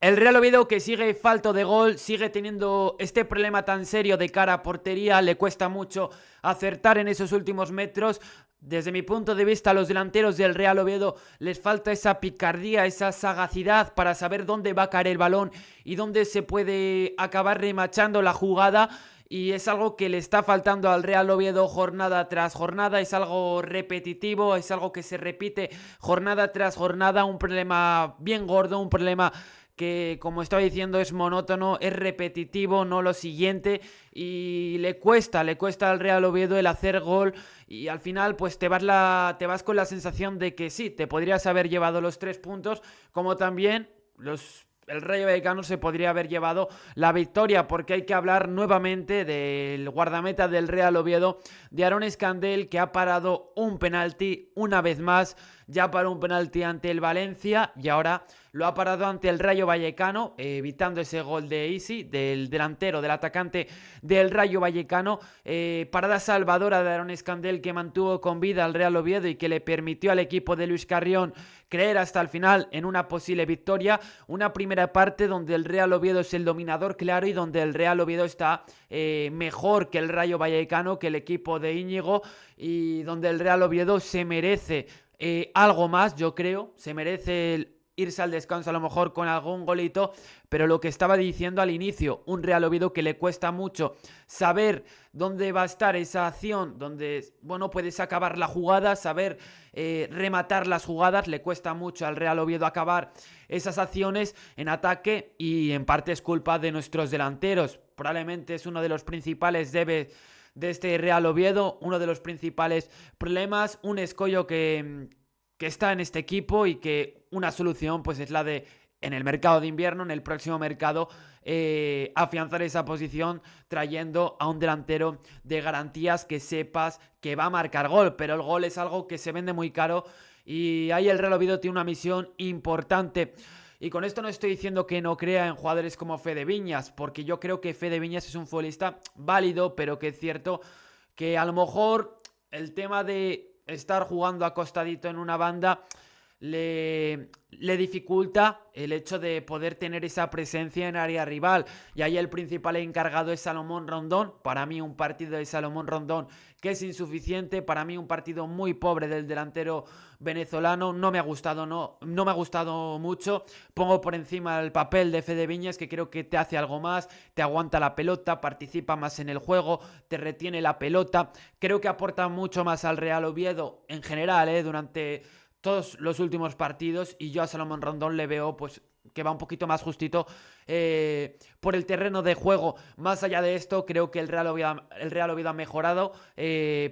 El Real Oviedo, que sigue falto de gol, sigue teniendo este problema tan serio de cara a portería, le cuesta mucho acertar en esos últimos metros. Desde mi punto de vista, a los delanteros del Real Oviedo les falta esa picardía, esa sagacidad para saber dónde va a caer el balón y dónde se puede acabar remachando la jugada. Y es algo que le está faltando al Real Oviedo jornada tras jornada, es algo repetitivo, es algo que se repite jornada tras jornada, un problema bien gordo, un problema que, como estaba diciendo, es monótono, es repetitivo, no lo siguiente, y le cuesta al Real Oviedo el hacer gol, y al final pues te vas con la sensación de que sí, te podrías haber llevado los 3 puntos, como también el Rayo Vallecano se podría haber llevado la victoria, porque hay que hablar nuevamente del guardameta del Real Oviedo, de Aarón Escandell, que ha parado un penalti una vez más. Ya paró un penalti ante el Valencia y ahora lo ha parado ante el Rayo Vallecano, evitando ese gol de Isi, del delantero, del atacante del Rayo Vallecano. Parada salvadora de Aarón Escandell, que mantuvo con vida al Real Oviedo y que le permitió al equipo de Luis Carrión creer hasta el final en una posible victoria. Una primera parte donde el Real Oviedo es el dominador claro y donde el Real Oviedo está mejor que el Rayo Vallecano, que el equipo de Íñigo, y donde el Real Oviedo se merece algo más, yo creo. Se merece irse al descanso a lo mejor con algún golito, pero lo que estaba diciendo al inicio, un Real Oviedo que le cuesta mucho saber dónde va a estar esa acción, donde, bueno, puedes acabar la jugada, saber rematar las jugadas. Le cuesta mucho al Real Oviedo acabar esas acciones en ataque, y en parte es culpa de nuestros delanteros. Probablemente es uno de los principales debes de este Real Oviedo, uno de los principales problemas, un escollo que está en este equipo, y que una solución pues es la de, en el mercado de invierno, en el próximo mercado, afianzar esa posición trayendo a un delantero de garantías que sepas que va a marcar gol, pero el gol es algo que se vende muy caro, y ahí el Real Oviedo tiene una misión importante. Y con esto no estoy diciendo que no crea en jugadores como Fede Viñas, porque yo creo que Fede Viñas es un futbolista válido, pero que es cierto que a lo mejor el tema de estar jugando acostadito en una banda le dificulta el hecho de poder tener esa presencia en área rival. Y ahí el principal encargado es Salomón Rondón. Para mí un partido de Salomón Rondón que es insuficiente. Para mí un partido muy pobre del delantero venezolano. No me ha gustado, no me ha gustado mucho. Pongo por encima el papel de Fede Viñas, que creo que te hace algo más, te aguanta la pelota, participa más en el juego, te retiene la pelota. Creo que aporta mucho más al Real Oviedo en general, durante todos los últimos partidos, y yo a Salomón Rondón le veo pues que va un poquito más justito por el terreno de juego. Más allá de esto, creo que el Real Oviedo ha mejorado,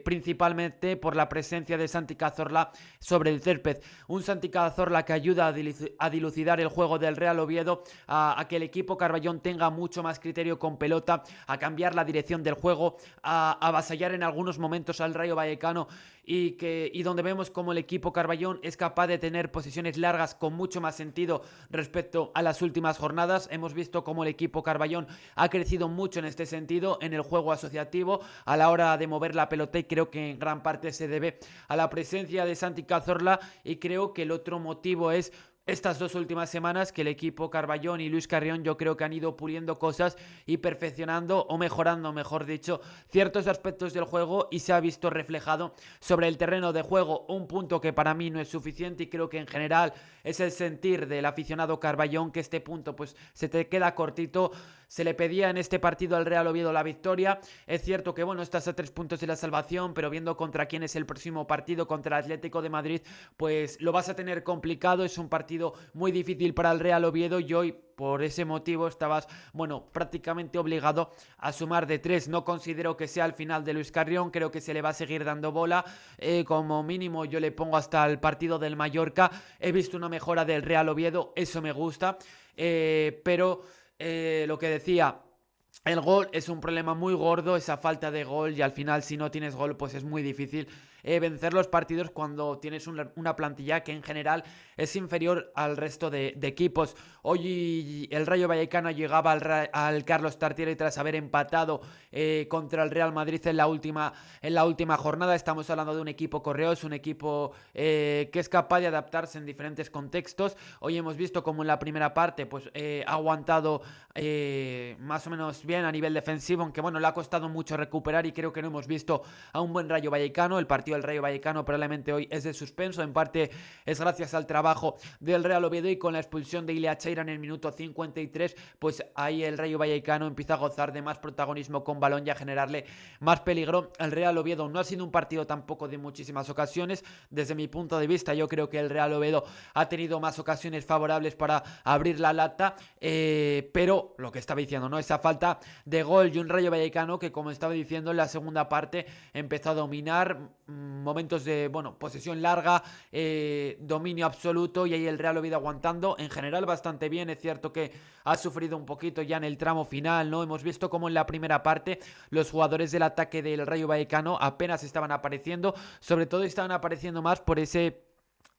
principalmente por la presencia de Santi Cazorla sobre el césped. Un Santi Cazorla que ayuda a dilucidar el juego del Real Oviedo, a que el equipo Carballón tenga mucho más criterio con pelota, a cambiar la dirección del juego, a avasallar en algunos momentos al Rayo Vallecano, y donde vemos como el equipo Carballón es capaz de tener posiciones largas con mucho más sentido respecto a las últimas jornadas. Hemos visto cómo el equipo Carballón ha crecido mucho en este sentido, en el juego asociativo, a la hora de mover la pelota, y creo que en gran parte se debe a la presencia de Santi Cazorla. Y creo que el otro motivo es estas 2 últimas semanas, que el equipo Carballón y Luis Carrión yo creo que han ido puliendo cosas y perfeccionando, o mejorando, mejor dicho, ciertos aspectos del juego, y se ha visto reflejado sobre el terreno de juego. Un punto que para mí no es suficiente, y creo que en general es el sentir del aficionado Carballón, que este punto pues se te queda cortito. Se le pedía en este partido al Real Oviedo la victoria. Es cierto que bueno, estás a 3 puntos de la salvación, pero viendo contra quién es el próximo partido, contra el Atlético de Madrid, pues lo vas a tener complicado. Es un partido muy difícil para el Real Oviedo, y hoy por ese motivo estabas, bueno, prácticamente obligado a sumar de 3. No considero que sea el final de Luis Carrión, creo que se le va a seguir dando bola. Como mínimo yo le pongo hasta el partido del Mallorca. He visto una mejora del Real Oviedo, eso me gusta, pero lo que decía, el gol es un problema muy gordo, esa falta de gol, y al final si no tienes gol pues es muy difícil vencer los partidos cuando tienes una plantilla que en general es inferior al resto de equipos. Hoy el Rayo Vallecano llegaba al Carlos Tartiere tras haber empatado contra el Real Madrid en la última jornada. Estamos hablando de un equipo correoso, un equipo que es capaz de adaptarse en diferentes contextos. Hoy hemos visto como en la primera parte pues ha aguantado más o menos bien a nivel defensivo, aunque bueno, le ha costado mucho recuperar y creo que no hemos visto a un buen Rayo Vallecano. El partido del Rayo Vallecano probablemente hoy es de suspenso, en parte es gracias al trabajo del Real Oviedo, y con la expulsión de Ilia Cheira en el minuto 53, pues ahí el Rayo Vallecano empieza a gozar de más protagonismo con balón y a generarle más peligro al Real Oviedo. No ha sido un partido tampoco de muchísimas ocasiones, desde mi punto de vista yo creo que el Real Oviedo ha tenido más ocasiones favorables para abrir la lata, pero lo que estaba diciendo, ¿no? Esa falta de gol y un Rayo Vallecano que, como estaba diciendo, en la segunda parte empezó a dominar, momentos de, bueno, posesión larga, dominio absoluto, y ahí el Real Oviedo aguantando en general bastante bien. Es cierto que ha sufrido un poquito ya en el tramo final, ¿no? Hemos visto como en la primera parte los jugadores del ataque del Rayo Vallecano apenas estaban apareciendo, sobre todo estaban apareciendo más por ese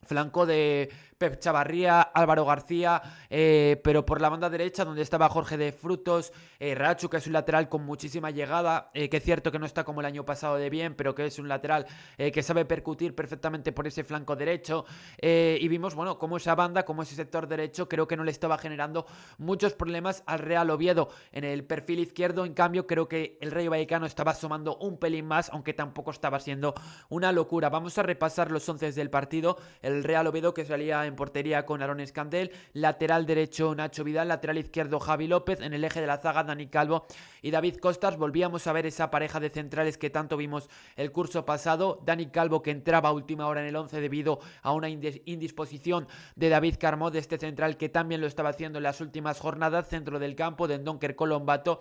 flanco de Pep Chavarría, Álvaro García, pero por la banda derecha donde estaba Jorge de Frutos, Rachu, que es un lateral con muchísima llegada, que es cierto que no está como el año pasado de bien, pero que es un lateral que sabe percutir perfectamente por ese flanco derecho, y vimos, bueno, como esa banda, como ese sector derecho, creo que no le estaba generando muchos problemas al Real Oviedo. En el perfil izquierdo, en cambio, creo que el Rayo Vallecano estaba asomando un pelín más, aunque tampoco estaba siendo una locura. Vamos a repasar los 11 del partido. El Real Oviedo, que salía en portería con Aaron Escandel, lateral derecho Nacho Vidal, lateral izquierdo Javi López, en el eje de la zaga Dani Calvo y David Costas. Volvíamos a ver esa pareja de centrales que tanto vimos el curso pasado. Dani Calvo, que entraba a última hora en el 11 debido a una indisposición de David Carmó, de este central que también lo estaba haciendo en las últimas jornadas. Centro del campo de Ndonker Colombato,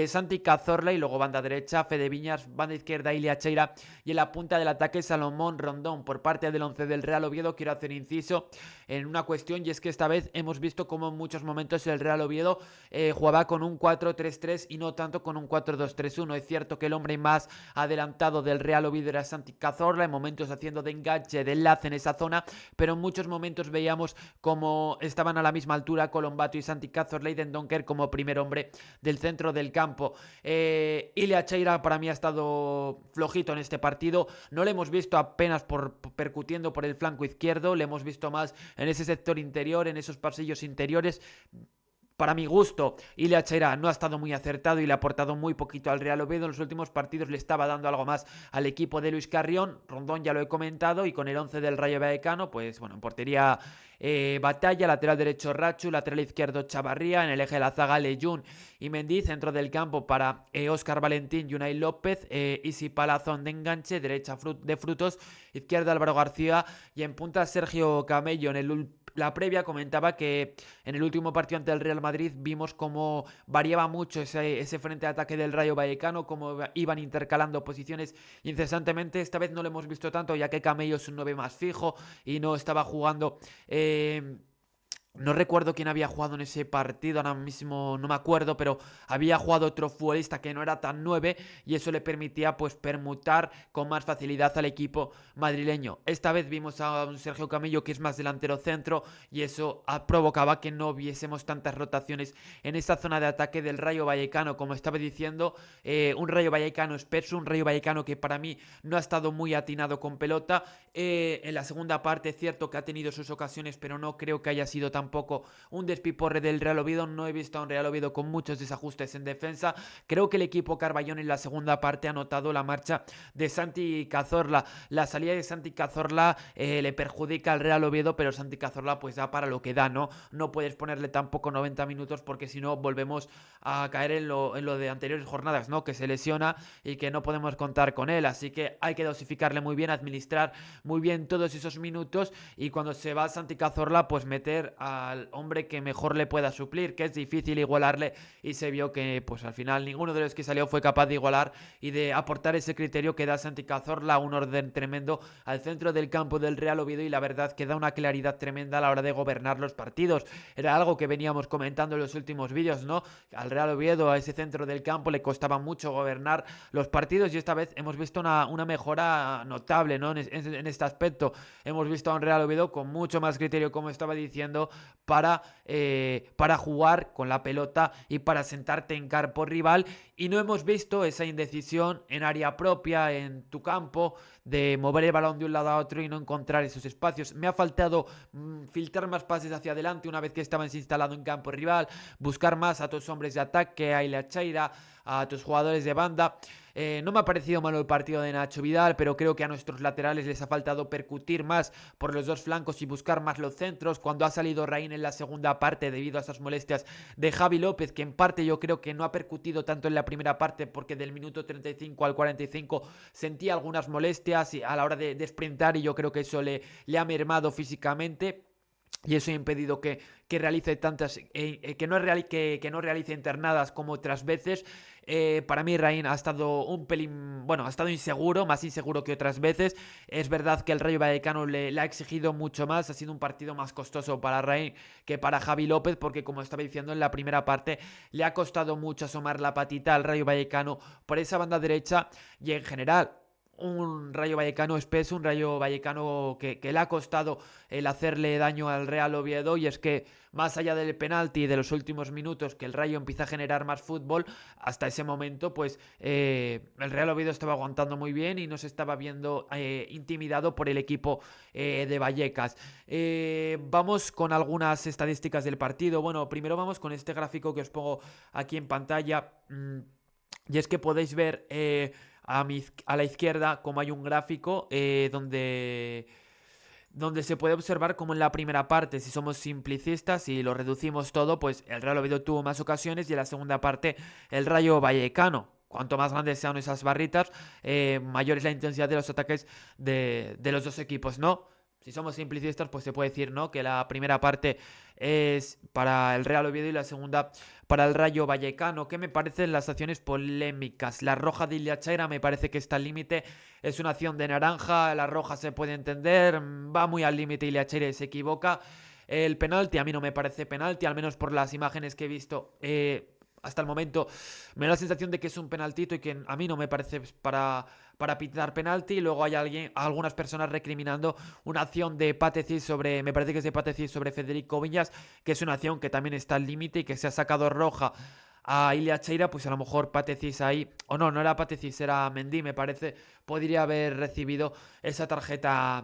Santi Cazorla, y luego banda derecha Fede Viñas, banda izquierda Ilia Cheira, y en la punta del ataque Salomón Rondón. Por parte del 11 del Real Oviedo quiero hacer inciso en una cuestión, y es que esta vez hemos visto como en muchos momentos el Real Oviedo jugaba con un 4-3-3 y no tanto con un 4-2-3-1. Es cierto que el hombre más adelantado del Real Oviedo era Santi Cazorla, en momentos haciendo de enganche, de enlace en esa zona, pero en muchos momentos veíamos como estaban a la misma altura Colombato y Santi Cazorla, y Ndonker como primer hombre del centro del campo. Ilia Cheira para mí ha estado flojito en este partido, no le hemos visto apenas percutiendo por el flanco izquierdo, le hemos visto más en ese sector interior, en esos pasillos interiores. Para mi gusto, Ilia Cheira no ha estado muy acertado y le ha aportado muy poquito al Real Oviedo. En los últimos partidos le estaba dando algo más al equipo de Luis Carrión. Rondón ya lo he comentado, y con el 11 del Rayo Vallecano, pues bueno, en portería Batalla, lateral derecho Rachu, lateral izquierdo Chavarría, en el eje de la zaga Leyún y Mendy, centro del campo para Óscar Valentín y Unai López, Isi Palazón de enganche, derecha de Frutos, izquierda Álvaro García, y en punta Sergio Camello. La previa comentaba que en el último partido ante el Real Madrid vimos cómo variaba mucho ese frente de ataque del Rayo Vallecano, cómo iban intercalando posiciones incesantemente. Esta vez no lo hemos visto tanto, ya que Camello es un 9 más fijo y no estaba jugando. No recuerdo quién había jugado en ese partido, ahora mismo no me acuerdo, pero había jugado otro futbolista que no era tan 9, y eso le permitía pues permutar con más facilidad al equipo madrileño. Esta vez vimos a un Sergio Camello que es más delantero centro, y eso provocaba que no viésemos tantas rotaciones en esta zona de ataque del Rayo Vallecano. Como estaba diciendo, un Rayo Vallecano espeso, un Rayo Vallecano que para mí no ha estado muy atinado con pelota. En la segunda parte es cierto que ha tenido sus ocasiones, pero no creo que haya sido tampoco un despiporre del Real Oviedo. No he visto a un Real Oviedo con muchos desajustes en defensa. Creo que el equipo Carballón en la segunda parte ha notado la marcha de Santi Cazorla. La salida de Santi Cazorla le perjudica al Real Oviedo, pero Santi Cazorla pues da para lo que da, ¿no? No puedes ponerle tampoco 90 minutos, porque si no volvemos a caer en lo de anteriores jornadas, ¿no? Que se lesiona y que no podemos contar con él. Así que hay que dosificarle muy bien, administrar muy bien todos esos minutos, y cuando se va Santi Cazorla pues meter a al hombre que mejor le pueda suplir, que es difícil igualarle, y se vio que pues al final ninguno de los que salió fue capaz de igualar y de aportar ese criterio que da Santi Cazorla, un orden tremendo al centro del campo del Real Oviedo, y la verdad que da una claridad tremenda a la hora de gobernar los partidos. Era algo que veníamos comentando en los últimos vídeos, ¿no? Al Real Oviedo, a ese centro del campo, le costaba mucho gobernar los partidos, y esta vez hemos visto una mejora notable, ¿no? En este aspecto hemos visto a un Real Oviedo con mucho más criterio, como estaba diciendo, para jugar con la pelota y para sentarte en campo rival, y no hemos visto esa indecisión en área propia, en tu campo, de mover el balón de un lado a otro y no encontrar esos espacios. Me ha faltado filtrar más pases hacia adelante una vez que estabas instalado en campo rival, buscar más a tus hombres de ataque, a Ilia Cheira, a tus jugadores de banda. No me ha parecido malo el partido de Nacho Vidal, pero creo que a nuestros laterales les ha faltado percutir más por los dos flancos y buscar más los centros. Cuando ha salido Raín en la segunda parte debido a esas molestias de Javi López, que en parte yo creo que no ha percutido tanto en la primera parte, porque del minuto 35 al 45 sentía algunas molestias a la hora de sprintar, y yo creo que eso le ha mermado físicamente. Y eso ha impedido que realice tantas, que no realice internadas como otras veces. Para mí Raín ha estado un pelín, bueno, ha estado inseguro, más inseguro que otras veces. Es verdad que el Rayo Vallecano le ha exigido mucho más, ha sido un partido más costoso para Raín que para Javi López, porque como estaba diciendo en la primera parte, le ha costado mucho asomar la patita al Rayo Vallecano por esa banda derecha, y en general un Rayo Vallecano espeso, un Rayo Vallecano que le ha costado el hacerle daño al Real Oviedo. Y es que más allá del penalti de los últimos minutos, que el Rayo empieza a generar más fútbol, hasta ese momento pues el Real Oviedo estaba aguantando muy bien y no se estaba viendo intimidado por el equipo de Vallecas. Vamos con algunas estadísticas del partido. Bueno, primero vamos con este gráfico que os pongo aquí en pantalla, y es que podéis ver a la izquierda como hay un gráfico donde se puede observar como en la primera parte, si somos simplicistas y lo reducimos todo, pues el Real Oviedo tuvo más ocasiones, y en la segunda parte el Rayo Vallecano. Cuanto más grandes sean esas barritas, mayor es la intensidad de los ataques de los dos equipos, ¿no? Si somos simplicistas, pues se puede decir, ¿no?, que la primera parte es para el Real Oviedo y la segunda para el Rayo Vallecano. ¿Qué me parecen las acciones polémicas? La roja de Ilia Cheira me parece que está al límite. Es una acción de naranja, la roja se puede entender, va muy al límite Ilia Cheira y se equivoca. El penalti a mí no me parece penalti, al menos por las imágenes que he visto. Hasta el momento me da la sensación de que es un penaltito y que a mí no me parece para pitar penalti. Y luego hay algunas personas recriminando una acción de Patecis sobre, me parece que es de Patecis sobre Federico Viñas, que es una acción que también está al límite y que se ha sacado roja a Ilia Cheira. Pues a lo mejor Patecis ahí, o no era Patecis, era Mendy, me parece, podría haber recibido esa tarjeta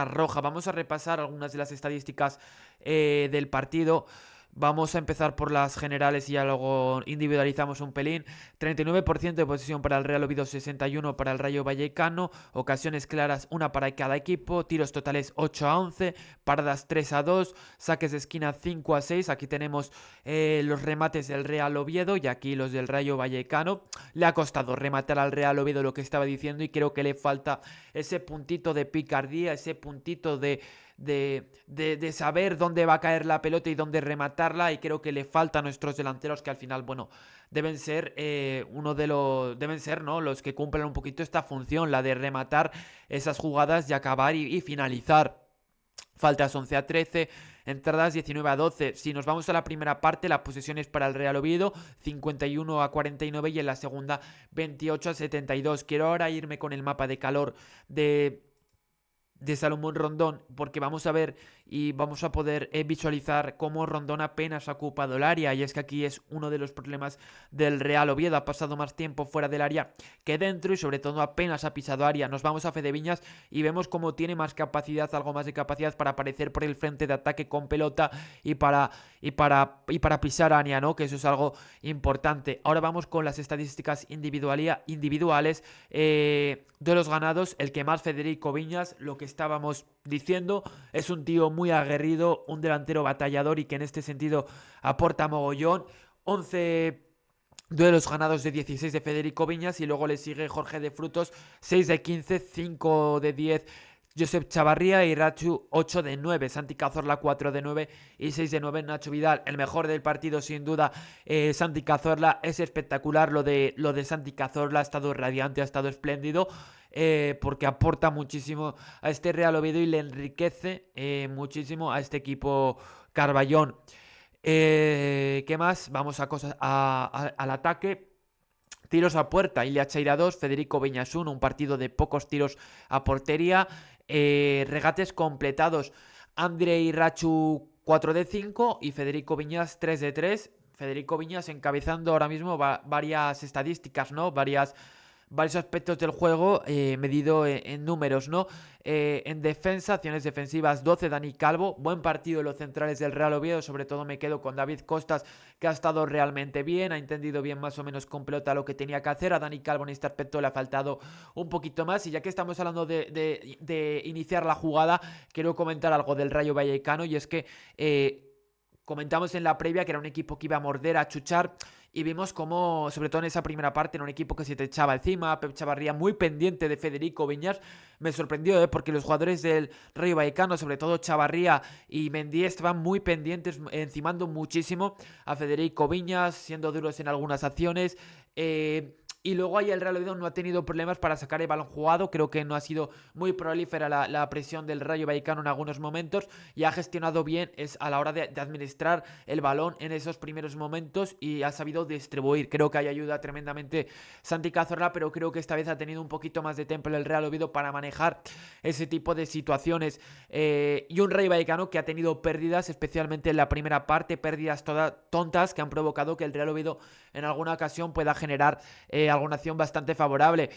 roja. Vamos a repasar algunas de las estadísticas del partido. Vamos a empezar por las generales y ya luego individualizamos un pelín. 39% de posesión para el Real Oviedo, 61% para el Rayo Vallecano. Ocasiones claras, una para cada equipo. Tiros totales 8-11. Paradas 3-2. Saques de esquina 5-6. Aquí tenemos los remates del Real Oviedo y aquí los del Rayo Vallecano. Le ha costado rematar al Real Oviedo, lo que estaba diciendo, y creo que le falta ese puntito de picardía, ese puntito de saber dónde va a caer la pelota y dónde rematarla, y creo que le falta a nuestros delanteros, que al final, bueno, deben ser ¿no?, los que cumplen un poquito esta función, la de rematar esas jugadas y acabar y finalizar. Faltas 11-13, entradas 19-12. Si nos vamos a la primera parte, la posesión es para el Real Oviedo, 51-49, y en la segunda 28-72. Quiero ahora irme con el mapa de calor de Salomón Rondón, porque vamos a ver y vamos a poder visualizar cómo Rondón apenas ha ocupado el área. Y es que aquí es uno de los problemas del Real Oviedo: ha pasado más tiempo fuera del área que dentro, y sobre todo apenas ha pisado área. Nos vamos a Fede Viñas y vemos cómo tiene más capacidad, algo más de capacidad para aparecer por el frente de ataque con pelota y para pisar área, ¿no?, que eso es algo importante. Ahora vamos con las estadísticas individuales de los ganados. El que más, Federico Viñas, lo que estábamos diciendo, es un tío muy aguerrido, un delantero batallador y que en este sentido aporta mogollón. 11 duelos ganados de 16 de Federico Viñas, y luego le sigue Jorge de Frutos, 6 de 15, 5 de 10 Josep Chavarría y Rachu 8 de 9, Santi Cazorla 4 de 9 y 6 de 9 Nacho Vidal. El mejor del partido sin duda, Santi Cazorla. Es espectacular lo de Santi Cazorla, ha estado radiante, ha estado espléndido. Porque aporta muchísimo a este Real Oviedo y le enriquece muchísimo a este equipo Carballón. ¿Qué más? Vamos al ataque. Tiros a puerta, Ilia Cheira 2, Federico Viñas 1, un partido de pocos tiros a portería. Regates completados, Andrei Rachu 4 de 5 y Federico Viñas 3 de 3. Federico Viñas encabezando ahora mismo varias estadísticas, ¿no? Varios aspectos del juego medido en números, ¿no? En defensa, acciones defensivas 12, Dani Calvo. Buen partido de los centrales del Real Oviedo. Sobre todo me quedo con David Costas, que ha estado realmente bien. Ha entendido bien más o menos con pelota lo que tenía que hacer. A Dani Calvo en este aspecto le ha faltado un poquito más. Y ya que estamos hablando de iniciar la jugada, quiero comentar algo del Rayo Vallecano. Y es que comentamos en la previa que era un equipo que iba a morder, a chuchar, y vimos como, sobre todo en esa primera parte, era un equipo que se te echaba encima. Pep Chavarría muy pendiente de Federico Viñas. Me sorprendió, porque los jugadores del Rayo Vallecano, sobre todo Chavarría y Mendy, estaban muy pendientes, encimando muchísimo a Federico Viñas, siendo duros en algunas acciones. Y luego ahí el Real Oviedo no ha tenido problemas para sacar el balón jugado. Creo que no ha sido muy prolífera la presión del Rayo Vallecano en algunos momentos, y ha gestionado bien a la hora de administrar el balón en esos primeros momentos y ha sabido distribuir. Creo que ahí ayuda tremendamente Santi Cazorla, pero creo que esta vez ha tenido un poquito más de temple el Real Oviedo para manejar ese tipo de situaciones. Y un Rayo Vallecano que ha tenido pérdidas, especialmente en la primera parte, pérdidas todas tontas que han provocado que el Real Oviedo en alguna ocasión pueda generar alguna acción bastante favorable.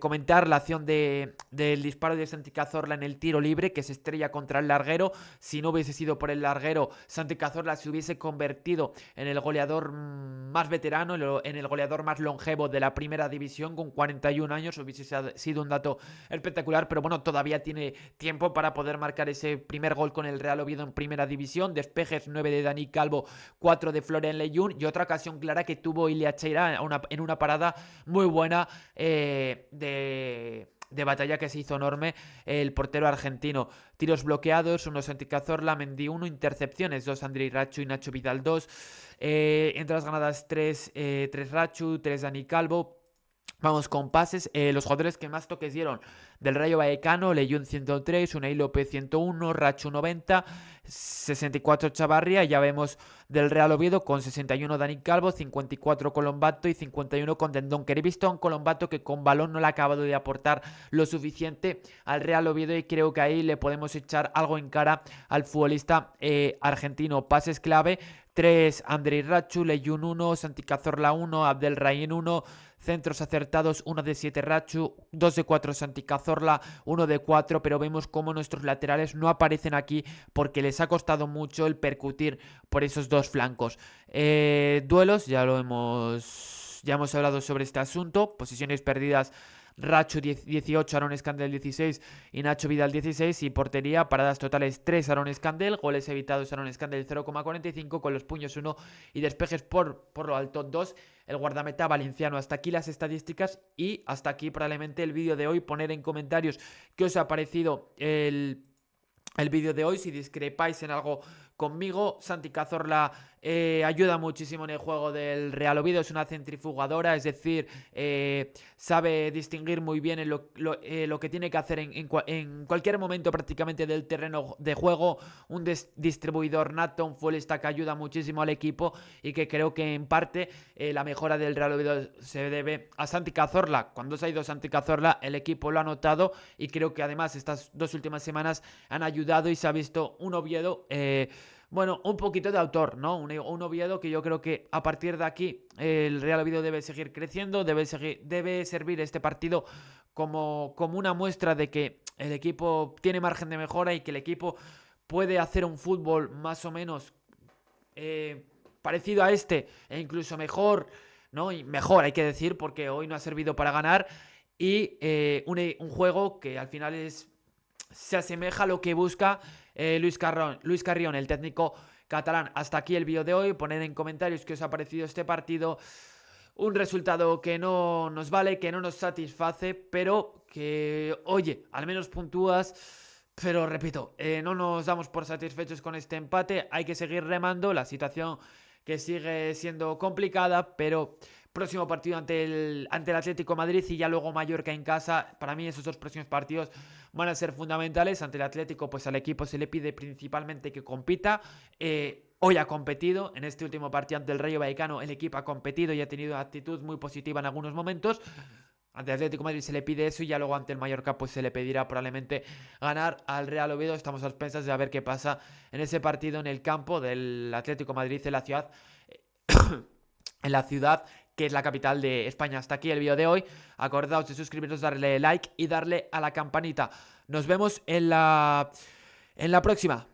Comentar la acción del disparo de Santi Cazorla en el tiro libre, que se estrella contra el larguero. Si no hubiese sido por el larguero, Santi Cazorla se hubiese convertido en el goleador más veterano, en el goleador más longevo de la primera división, con 41 años. Hubiese sido un dato espectacular, pero bueno, todavía tiene tiempo para poder marcar ese primer gol con el Real Oviedo en primera división. Despejes 9 de Dani Calvo, 4 de Florian Lejeune, y otra ocasión clara que tuvo Ilia Cheira en una parada muy buena de batalla, que se hizo enorme el portero argentino. Tiros bloqueados, 1 Santi Cazorla, Mendy 1, intercepciones 2 Andrei Rachu y Nacho Vidal 2. Entradas ganadas 3 Rachu, 3 Dani Calvo. Vamos con pases. Los jugadores que más toques dieron del Rayo Vallecano: Lejeune 103, Unai López 101, Rachu 90, 64 Chavarría. Ya vemos del Real Oviedo con 61 Dani Calvo, 54 Colombato y 51 con Dendoncker. He visto a un Colombato que con balón no le ha acabado de aportar lo suficiente al Real Oviedo, y creo que ahí le podemos echar algo en cara al futbolista argentino. Pases clave: 3 Andrei Rachu, Lejeune 1, Santi Cazorla 1, Abdelrahim 1. Centros acertados: 1 de 7 Rachu, 2 de 4 Santi Cazorla, 1 de 4, pero vemos cómo nuestros laterales no aparecen aquí porque les ha costado mucho el percutir por esos dos flancos. Duelos, ya hemos hablado sobre este asunto. Posiciones perdidas: Rachu 18, Aaron Escandel 16 y Nacho Vidal 16. Y portería, paradas totales 3 Aaron Escandel, goles evitados Aaron Escandel 0,45 con los puños 1 y despejes por lo alto 2 el guardameta valenciano. Hasta aquí las estadísticas y hasta aquí probablemente el vídeo de hoy. Poner en comentarios qué os ha parecido el vídeo de hoy, si discrepáis en algo conmigo. Santi Cazorla ayuda muchísimo en el juego del Real Oviedo, es una centrifugadora, es decir, sabe distinguir muy bien en lo que tiene que hacer en cualquier momento prácticamente del terreno de juego. Un distribuidor nato, un futbolista que ayuda muchísimo al equipo, y que creo que en parte la mejora del Real Oviedo se debe a Santi Cazorla. Cuando se ha ido Santi Cazorla, el equipo lo ha notado, y creo que además estas 2 últimas semanas han ayudado y se ha visto un Oviedo bueno, un poquito de autor, ¿no? Un Oviedo que yo creo que a partir de aquí el Real Oviedo debe seguir creciendo, debe servir este partido como una muestra de que el equipo tiene margen de mejora y que el equipo puede hacer un fútbol más o menos parecido a este, e incluso mejor, ¿no? Y mejor, hay que decir, porque hoy no ha servido para ganar. Y un juego que al final se asemeja a lo que busca Luis Carrión, el técnico catalán. Hasta aquí el vídeo de hoy. Poned en comentarios qué os ha parecido este partido. un resultado que no nos vale, que no nos satisface, pero que, oye, al menos puntúas. Pero repito, no nos damos por satisfechos con este empate, hay que seguir remando, la situación que sigue siendo complicada, pero próximo partido ante el Atlético de Madrid y ya luego Mallorca en casa. Para mí esos dos próximos partidos van a ser fundamentales. Ante el Atlético, pues al equipo se le pide principalmente que compita. Hoy ha competido, en este último partido ante el Rayo Vallecano el equipo ha competido y ha tenido actitud muy positiva en algunos momentos. Ante el Atlético de Madrid se le pide eso y ya luego ante el Mallorca pues se le pedirá probablemente ganar al Real Oviedo. Estamos a expensas de a ver qué pasa en ese partido en el campo del Atlético de Madrid en la ciudad en la ciudad que es la capital de España. Hasta aquí el vídeo de hoy. Acordaos de suscribiros, darle like y darle a la campanita. Nos vemos en la próxima.